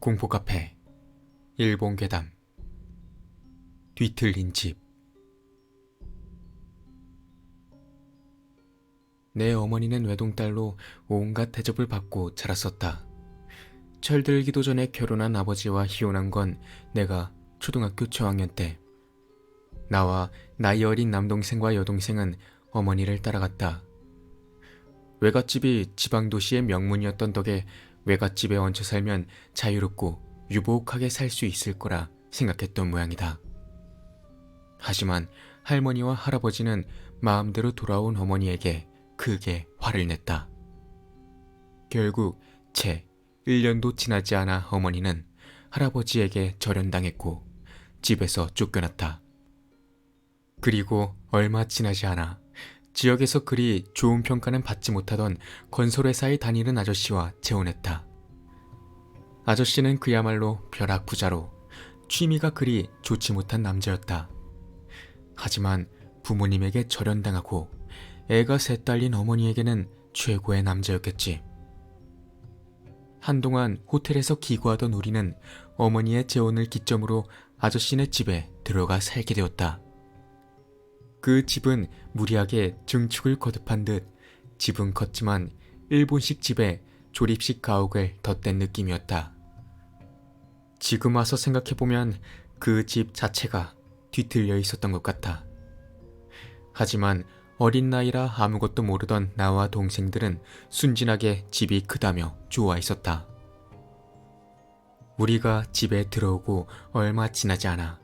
공포 카페, 일본 괴담, 뒤틀린 집. 내 어머니는 외동딸로 온갖 대접을 받고 자랐었다. 철들기도 전에 결혼한 아버지와 이혼한 건 내가 초등학교 저학년 때. 나와 나이 어린 남동생과 여동생은 어머니를 따라갔다. 외갓집이 지방도시의 명문이었던 덕에 외갓집에 얹혀 살면 자유롭고 유복하게 살 수 있을 거라 생각했던 모양이다. 하지만 할머니와 할아버지는 마음대로 돌아온 어머니에게 크게 화를 냈다. 결국 채 1년도 지나지 않아 어머니는 할아버지에게 절연당했고 집에서 쫓겨났다. 그리고 얼마 지나지 않아 지역에서 그리 좋은 평가는 받지 못하던 건설회사에 다니는 아저씨와 재혼했다. 아저씨는 그야말로 벼락부자로 취미가 그리 좋지 못한 남자였다. 하지만 부모님에게 절연당하고 애가 셋 딸린 어머니에게는 최고의 남자였겠지. 한동안 호텔에서 기거하던 우리는 어머니의 재혼을 기점으로 아저씨네 집에 들어가 살게 되었다. 그 집은 무리하게 증축을 거듭한 듯 집은 컸지만 일본식 집에 조립식 가옥을 덧댄 느낌이었다. 지금 와서 생각해보면 그 집 자체가 뒤틀려 있었던 것 같아. 하지만 어린 나이라 아무것도 모르던 나와 동생들은 순진하게 집이 크다며 좋아했었다. 우리가 집에 들어오고 얼마 지나지 않아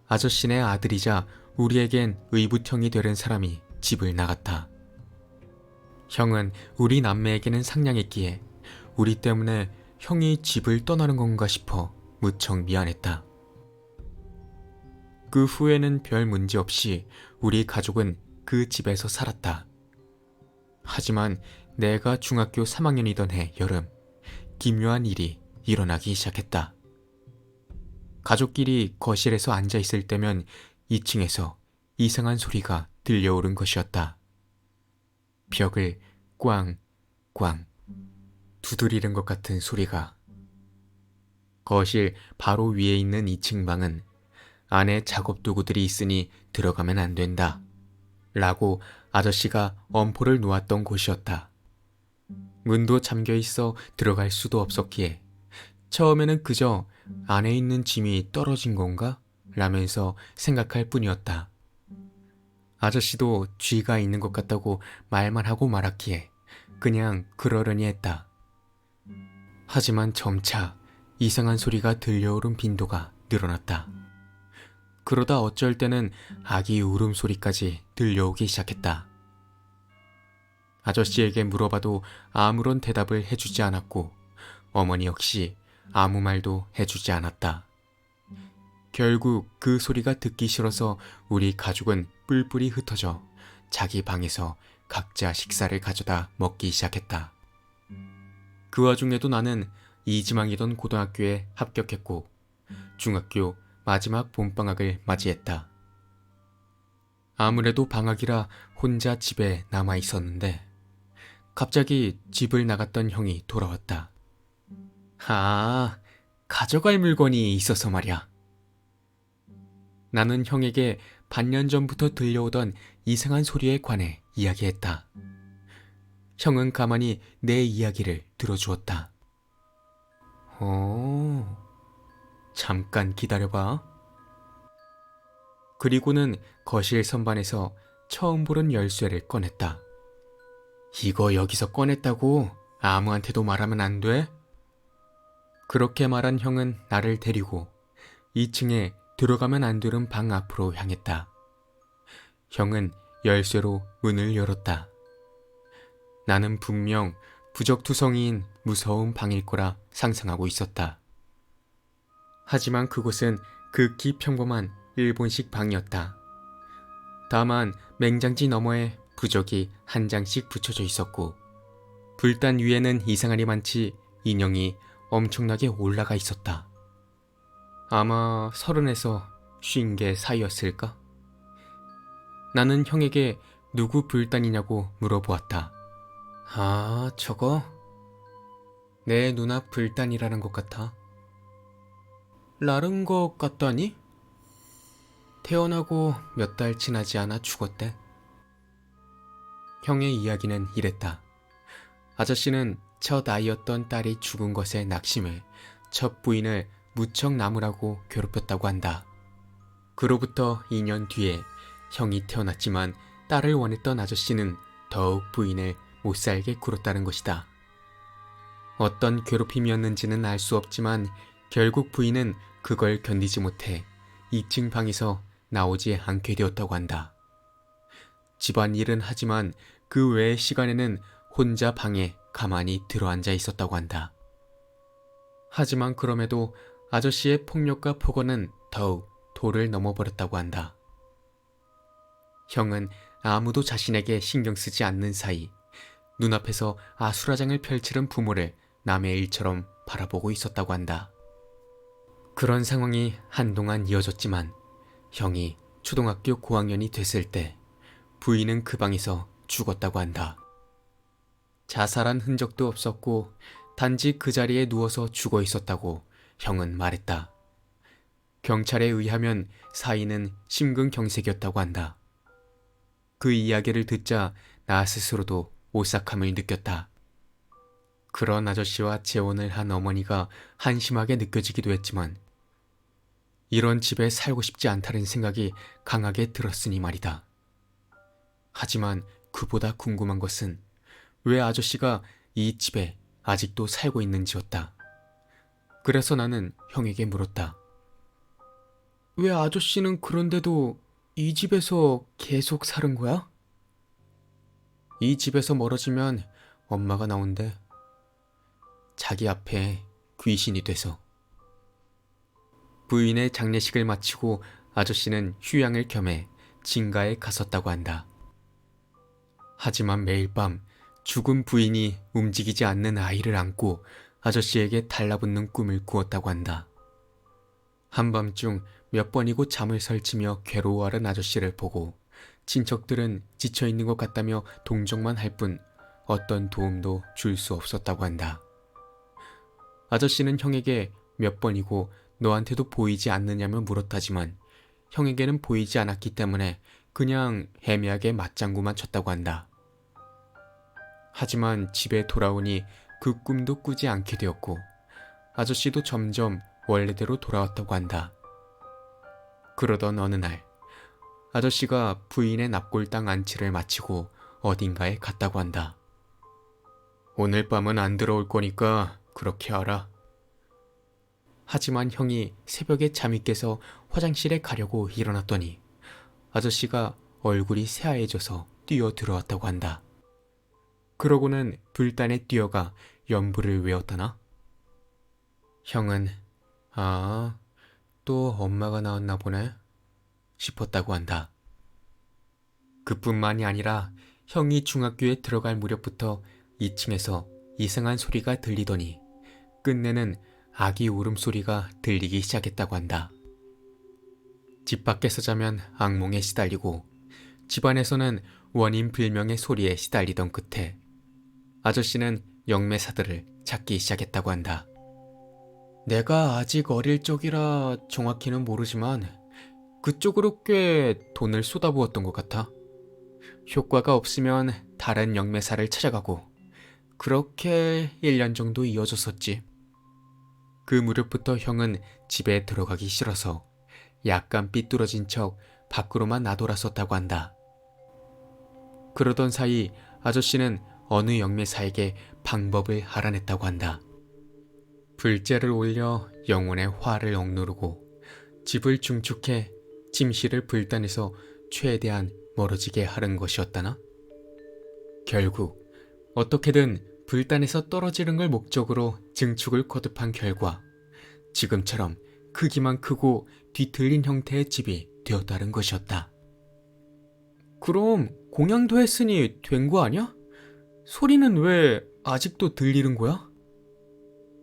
아저씨네 아들이자 우리에겐 의붓형이 되는 사람이 집을 나갔다. 형은 우리 남매에게는 상냥했기에 우리 때문에 형이 집을 떠나는 건가 싶어 무척 미안했다. 그 후에는 별 문제 없이 우리 가족은 그 집에서 살았다. 하지만 내가 중학교 3학년이던 해 여름, 기묘한 일이 일어나기 시작했다. 가족끼리 거실에서 앉아 있을 때면 2층에서 이상한 소리가 들려오는 것이었다. 벽을 꽝꽝 두드리는 것 같은 소리가. 거실 바로 위에 있는 2층 방은 안에 작업 도구들이 있으니 들어가면 안 된다 라고 아저씨가 엄포를 놓았던 곳이었다. 문도 잠겨 있어 들어갈 수도 없었기에 처음에는 그저 안에 있는 짐이 떨어진 건가? 라면서 생각할 뿐이었다. 아저씨도 쥐가 있는 것 같다고 말만 하고 말았기에 그냥 그러려니 했다. 하지만 점차 이상한 소리가 들려오는 빈도가 늘어났다. 그러다 어쩔 때는 아기 울음소리까지 들려오기 시작했다. 아저씨에게 물어봐도 아무런 대답을 해주지 않았고 어머니 역시 아무 말도 해주지 않았다. 결국 그 소리가 듣기 싫어서 우리 가족은 뿔뿔이 흩어져 자기 방에서 각자 식사를 가져다 먹기 시작했다. 그 와중에도 나는 이지망이던 고등학교에 합격했고 중학교 마지막 봄방학을 맞이했다. 아무래도 방학이라 혼자 집에 남아 있었는데 갑자기 집을 나갔던 형이 돌아왔다. 가져갈 물건이 있어서 말이야. 나는 형에게 반년 전부터 들려오던 이상한 소리에 관해 이야기했다. 형은 가만히 내 이야기를 들어주었다. 잠깐 기다려봐. 그리고는 거실 선반에서 처음 보는 열쇠를 꺼냈다. 이거 여기서 꺼냈다고 아무한테도 말하면 안 돼? 그렇게 말한 형은 나를 데리고 2층에 들어가면 안 되는 방 앞으로 향했다. 형은 열쇠로 문을 열었다. 나는 분명 부적투성이인 무서운 방일 거라 상상하고 있었다. 하지만 그곳은 극히 평범한 일본식 방이었다. 다만 맹장지 너머에 부적이 한 장씩 붙여져 있었고 불단 위에는 이상하리 많지 인형이 엄청나게 올라가 있었다. 아마 30에서 50개 사이였을까? 나는 형에게 누구 불단이냐고 물어보았다. 저거? 내 눈앞 불단이라는 것 같아. 나른 것 같다니? 태어나고 몇 달 지나지 않아 죽었대. 형의 이야기는 이랬다. 아저씨는 첫 아이였던 딸이 죽은 것에 낙심해 첫 부인을 무척 나무라고 괴롭혔다고 한다. 그로부터 2년 뒤에 형이 태어났지만 딸을 원했던 아저씨는 더욱 부인을 못살게 굴었다는 것이다. 어떤 괴롭힘이었는지는 알 수 없지만 결국 부인은 그걸 견디지 못해 2층 방에서 나오지 않게 되었다고 한다. 집안일은 하지만 그 외의 시간에는 혼자 방에 가만히 들어앉아 있었다고 한다. 하지만 그럼에도 아저씨의 폭력과 폭언은 더욱 도를 넘어버렸다고 한다. 형은 아무도 자신에게 신경 쓰지 않는 사이 눈앞에서 아수라장을 펼치는 부모를 남의 일처럼 바라보고 있었다고 한다. 그런 상황이 한동안 이어졌지만 형이 초등학교 고학년이 됐을 때 부인은 그 방에서 죽었다고 한다. 자살한 흔적도 없었고 단지 그 자리에 누워서 죽어 있었다고 형은 말했다. 경찰에 의하면 사인은 심근경색이었다고 한다. 그 이야기를 듣자 나 스스로도 오싹함을 느꼈다. 그런 아저씨와 재혼을 한 어머니가 한심하게 느껴지기도 했지만 이런 집에 살고 싶지 않다는 생각이 강하게 들었으니 말이다. 하지만 그보다 궁금한 것은 왜 아저씨가 이 집에 아직도 살고 있는지였다. 그래서 나는 형에게 물었다. 왜 아저씨는 그런데도 이 집에서 계속 사는 거야? 이 집에서 멀어지면 엄마가 나온대. 자기 앞에 귀신이 돼서. 부인의 장례식을 마치고 아저씨는 휴양을 겸해 진가에 갔었다고 한다. 하지만 매일 밤 죽은 부인이 움직이지 않는 아이를 안고 아저씨에게 달라붙는 꿈을 꾸었다고 한다. 한밤중 몇 번이고 잠을 설치며 괴로워하는 아저씨를 보고 친척들은 지쳐있는 것 같다며 동정만 할 뿐 어떤 도움도 줄 수 없었다고 한다. 아저씨는 형에게 몇 번이고 너한테도 보이지 않느냐며 물었다지만 형에게는 보이지 않았기 때문에 그냥 애매하게 맞장구만 쳤다고 한다. 하지만 집에 돌아오니 그 꿈도 꾸지 않게 되었고 아저씨도 점점 원래대로 돌아왔다고 한다. 그러던 어느 날 아저씨가 부인의 납골당 안치를 마치고 어딘가에 갔다고 한다. 오늘 밤은 안 들어올 거니까 그렇게 알아. 하지만 형이 새벽에 잠이 깨서 화장실에 가려고 일어났더니 아저씨가 얼굴이 새하얘져서 뛰어 들어왔다고 한다. 그러고는 불단에 뛰어가 연부를 외웠다나? 형은 또 엄마가 나왔나 보네 싶었다고 한다. 그뿐만이 아니라 형이 중학교에 들어갈 무렵부터 2층에서 이상한 소리가 들리더니 끝내는 아기 울음소리가 들리기 시작했다고 한다. 집 밖에서 자면 악몽에 시달리고 집안에서는 원인 불명의 소리에 시달리던 끝에 아저씨는 영매사들을 찾기 시작했다고 한다. 내가 아직 어릴 적이라 정확히는 모르지만 그쪽으로 꽤 돈을 쏟아부었던 것 같아. 효과가 없으면 다른 영매사를 찾아가고 그렇게 1년 정도 이어졌었지. 그 무렵부터 형은 집에 들어가기 싫어서 약간 삐뚤어진 척 밖으로만 나돌았었다고 한다. 그러던 사이 아저씨는 어느 영매사에게 방법을 알아냈다고 한다. 불재를 올려 영혼의 화를 억누르고 집을 중축해 침실을 불단에서 최대한 멀어지게 하는 것이었다나? 결국 어떻게든 불단에서 떨어지는 걸 목적으로 증축을 거듭한 결과 지금처럼 크기만 크고 뒤틀린 형태의 집이 되었다는 것이었다. 그럼 공양도 했으니 된 거 아니야? 소리는 왜 아직도 들리는 거야?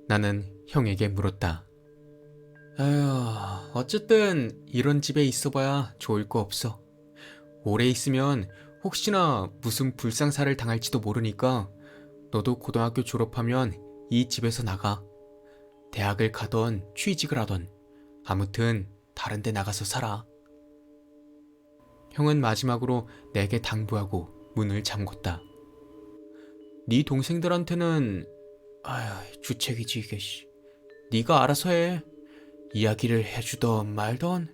나는 형에게 물었다. 에휴, 어쨌든 이런 집에 있어봐야 좋을 거 없어. 오래 있으면 혹시나 무슨 불상사를 당할지도 모르니까 너도 고등학교 졸업하면 이 집에서 나가. 대학을 가던 취직을 하던 아무튼 다른 데 나가서 살아. 형은 마지막으로 내게 당부하고 문을 잠궜다. 네 동생들한테는 주책이지 이게. 네가 알아서 해. 이야기를 해주던 말던.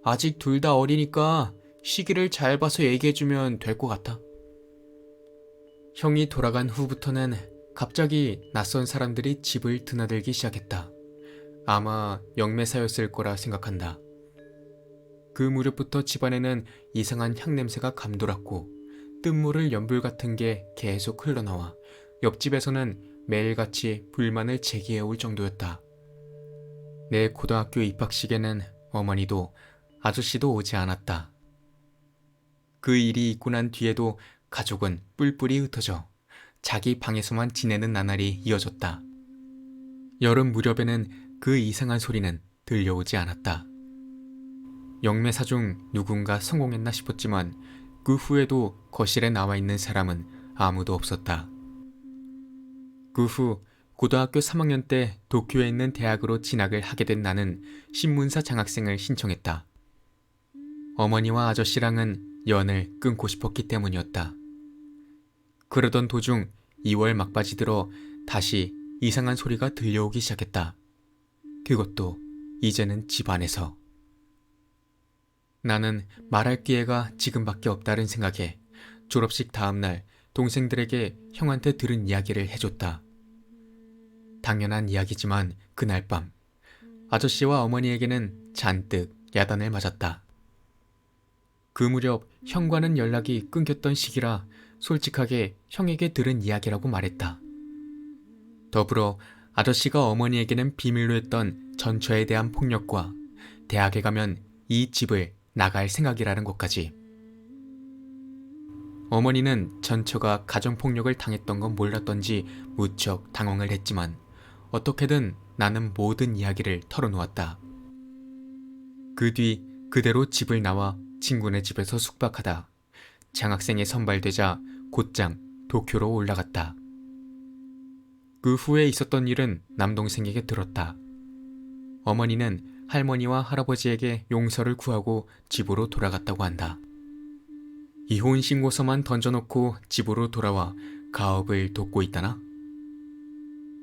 아직 둘 다 어리니까 시기를 잘 봐서 얘기해주면 될 것 같아. 형이 돌아간 후부터는 갑자기 낯선 사람들이 집을 드나들기 시작했다. 아마 영매사였을 거라 생각한다. 그 무렵부터 집안에는 이상한 향냄새가 감돌았고 뜬모를 연불 같은 게 계속 흘러나와 옆집에서는 매일같이 불만을 제기해올 정도였다. 내 고등학교 입학식에는 어머니도 아저씨도 오지 않았다. 그 일이 있고 난 뒤에도 가족은 뿔뿔이 흩어져 자기 방에서만 지내는 나날이 이어졌다. 여름 무렵에는 그 이상한 소리는 들려오지 않았다. 영매사 중 누군가 성공했나 싶었지만 그 후에도 거실에 나와 있는 사람은 아무도 없었다. 그 후 고등학교 3학년 때 도쿄에 있는 대학으로 진학을 하게 된 나는 신문사 장학생을 신청했다. 어머니와 아저씨랑은 연을 끊고 싶었기 때문이었다. 그러던 도중 2월 막바지 들어 다시 이상한 소리가 들려오기 시작했다. 그것도 이제는 집 안에서. 나는 말할 기회가 지금밖에 없다는 생각에 졸업식 다음날 동생들에게 형한테 들은 이야기를 해줬다. 당연한 이야기지만 그날 밤 아저씨와 어머니에게는 잔뜩 야단을 맞았다. 그 무렵 형과는 연락이 끊겼던 시기라 솔직하게 형에게 들은 이야기라고 말했다. 더불어 아저씨가 어머니에게는 비밀로 했던 전처에 대한 폭력과 대학에 가면 이 집을 나갈 생각이라는 것까지. 어머니는 전처가 가정폭력을 당했던 건 몰랐던지 무척 당황을 했지만 어떻게든 나는 모든 이야기를 털어놓았다. 그 뒤 그대로 집을 나와 친구네 집에서 숙박하다 장학생에 선발되자 곧장 도쿄로 올라갔다. 그 후에 있었던 일은 남동생에게 들었다. 어머니는 할머니와 할아버지에게 용서를 구하고 집으로 돌아갔다고 한다. 이혼 신고서만 던져놓고 집으로 돌아와 가업을 돕고 있다나?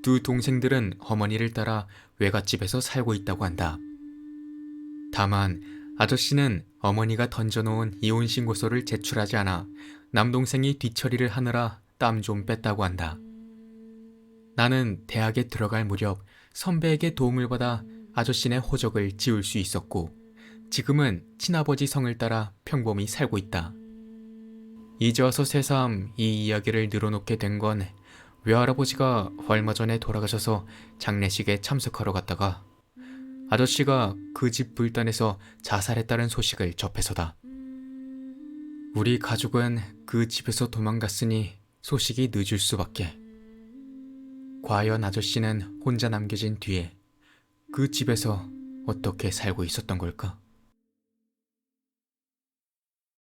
두 동생들은 어머니를 따라 외갓집에서 살고 있다고 한다. 다만 아저씨는 어머니가 던져놓은 이혼 신고서를 제출하지 않아 남동생이 뒤처리를 하느라 땀 좀 뺐다고 한다. 나는 대학에 들어갈 무렵 선배에게 도움을 받아 아저씨네 호적을 지울 수 있었고 지금은 친아버지 성을 따라 평범히 살고 있다. 이제 와서 새삼 이 이야기를 늘어놓게 된 건 외할아버지가 얼마 전에 돌아가셔서 장례식에 참석하러 갔다가 아저씨가 그 집 불단에서 자살했다는 소식을 접해서다. 우리 가족은 그 집에서 도망갔으니 소식이 늦을 수밖에. 과연 아저씨는 혼자 남겨진 뒤에 그 집에서 어떻게 살고 있었던 걸까?